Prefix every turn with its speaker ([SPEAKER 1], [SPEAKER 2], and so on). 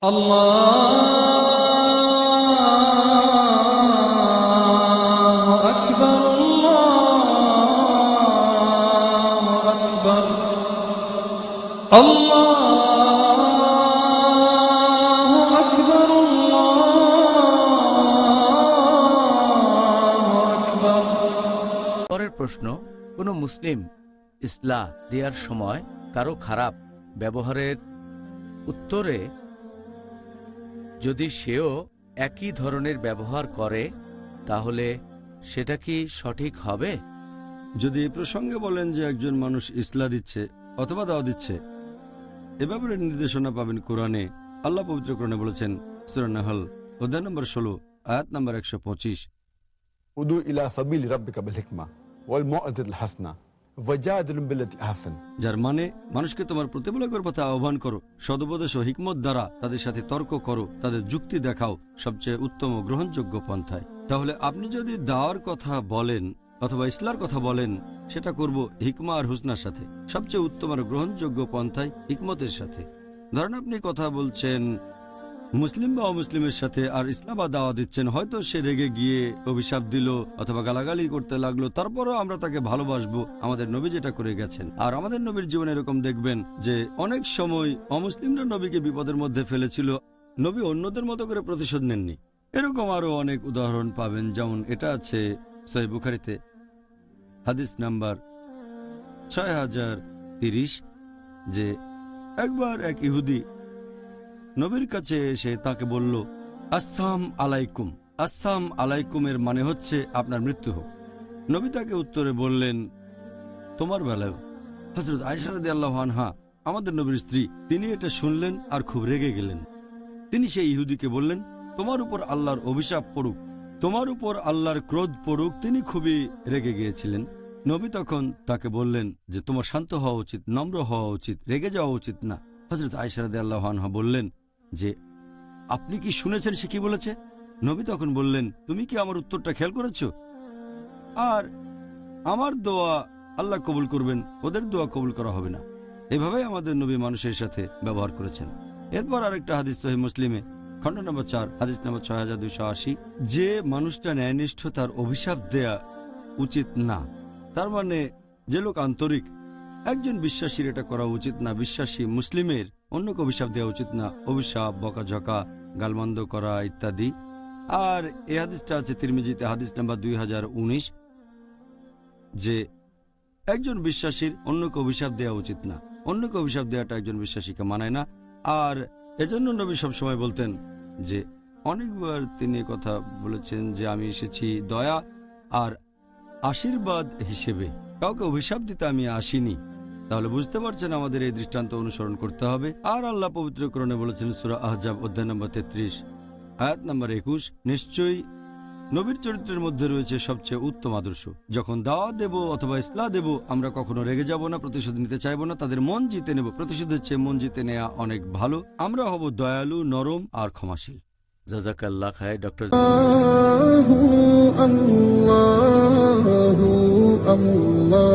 [SPEAKER 1] আল্লাহু আকবার, আল্লাহু আকবার, আল্লাহু আকবার, আল্লাহু আকবার।
[SPEAKER 2] পরের প্রশ্ন, কোনো মুসলিম ইসলাহ দেওয়ার সময় কারো খারাপ ব্যবহারের উত্তরে যদি সেও একই ধরনের ব্যবহার করে তাহলে সেটা কি সঠিক হবে?
[SPEAKER 3] যদি এই প্রসঙ্গে বলেন যে একজন মানুষ ইসলাহ দিচ্ছে অথবা দাওয়াত দিচ্ছে, এ ব্যাপারে নির্দেশনা পাবেন কোরআনে। আল্লাহ পবিত্র কোরআনে বলেছেন, সূরা নাহল অধ্যায় নম্বর 16 আয়াত নম্বর 125,
[SPEAKER 4] উদু ইলা সাবিল রাব্বিকা বিল হিকমা ওয়াল মাউইযাতিল হাসানা ওয়াজাদিলুম বিল্লাতি আহসান।
[SPEAKER 3] যার মানে মানুষকে তোমার প্রতিপালকের পথে আহ্বান করো, সদুপদেশ ও হিকমত দ্বারা তাদের সাথে তর্ক করো, তাদের যুক্তি দেখাও সবচেয়ে উত্তম ও গ্রহণযোগ্য পন্থায়। তাহলে আপনি যদি দাওয়ার কথা বলেন অথবা ইসলার কথা বলেন, সেটা করব হিকমা আর হুসনার সাথে, সবচেয়ে উত্তম আর গ্রহণযোগ্য পন্থায় হিকমতের সাথে। ধরেন আপনি কথা বলছেন মুসলিম বা অমুসলিমের সাথে আর ইসলাম বা দাওয়া দিচ্ছেন, হয়তো সে রেগে গিয়ে অভিশাপ দিল অথবা গালাগালি করতে লাগলো, তারপরও আমরা তাকে ভালোবাসবো। আমাদের নবী যেটা করে গেছেন, আর আমাদের নবীর জীবনে এরকম দেখবেন যে অনেক সময় অমুসলিমরা নবীকে বিপদের মধ্যে ফেলেছিল, নবী অন্যদের মতো করে প্রতিশোধ নেননি। এরকম আরো অনেক উদাহরণ পাবেন, যেমন এটা আছে সহিহ বুখারীতে হাদিস নাম্বার 6030, যে একবার এক ইহুদি নবীর কাছে এসে তাকে বলল, আসসালাম আলাইকুম। আসসালাম আলাইকুমের মানে হচ্ছে আপনার মৃত্যু হোক। নবী তাকে উত্তরে বললেন, তোমার বেলায়। হযরত আয়েশা রাদিয়াল্লাহু আনহা আমাদের নবীর স্ত্রী, তিনি এটা শুনলেন আর খুব রেগে গেলেন। তিনি সেই ইহুদিকে বললেন, তোমার উপর আল্লাহর অভিশাপ পড়ুক, তোমার উপর আল্লাহর ক্রোধ পড়ুক। তিনি খুবই রেগে গিয়েছিলেন। নবী তখন তাকে বললেন যে তোমার শান্ত হওয়া উচিত, নম্র হওয়া উচিত, রেগে যাওয়া উচিত না। হযরত আয়েশা রাদিয়াল্লাহু আনহা বললেন যে আপনি কি শুনেছেন সে কি বলেছে? নবী তখন বললেন, তুমি কি আমার উত্তরটা খেয়াল করেছো? আর আমার দোয়া আল্লাহ কবুল করবেন, ওদের দোয়া কবুল করা হবে না। এভাবে আমাদের নবী মানুষের সাথে ব্যবহার করেছেন। এরপর আরেকটা হাদিস সহিহ মুসলিমে খণ্ড নম্বর 4 হাদিস নম্বর 6280, যে মানুষটা ন্যায়নিষ্ঠ তার অভিশাপ দেয়া উচিত না। তার মানে যে লোক আন্তরিক, একজন বিশ্বাসীর এটা করা উচিত না। বিশ্বাসী মুসলিমের অন্যকে অভিশাপ দেওয়া উচিত না, অভিশাপ, বকাঝকা, গালমন্দ করা ইত্যাদি। আর এই হাদিসটা আছে তিরমিজিতে হাদিস নাম্বার 2019, যে একজন বিশ্বাসীর অন্যকে অভিশাপ দেওয়া উচিত না। অন্যকে অভিশাপ দেওয়াটা একজন বিশ্বাসীকে মানায় না। আর এজন্য নবী সবসময় বলতেন যে, অনেকবার তিনি কথা বলেছেন যে আমি এসেছি দয়া আর আশীর্বাদ হিসেবে, কাউকে অভিশাপ দিতে আমি আসিনি। তাহলে বুঝতে পারছেন আমাদের এই দৃষ্টান্ত অনুসরণ করতে হবে। আর আল্লাহ পবিত্র কোরআনে বলেছেন সূরা আহজাব অধ্যায় নম্বর 33 আয়াত নম্বর 21, নিশ্চয়ই নবীর চরিত্রের মধ্যে রয়েছে সবচেয়ে উত্তম আদর্শ। যখন দাওয়াত দেব অথবা ইসলাহ দেব, আমরা কখনো রেগে যাব না, প্রতিশোধ নিতে চাইব না, তাদের মন জিতে নেব। প্রতিশোধের চেয়ে মন জিতে নেওয়া অনেক ভালো। আমরা হব দয়ালু, নরম আর ক্ষমাশীল।
[SPEAKER 2] জাযাকাল্লাহ খায়র ডক্টর।
[SPEAKER 1] আল্লাহু আল্লাহু আল্লাহ।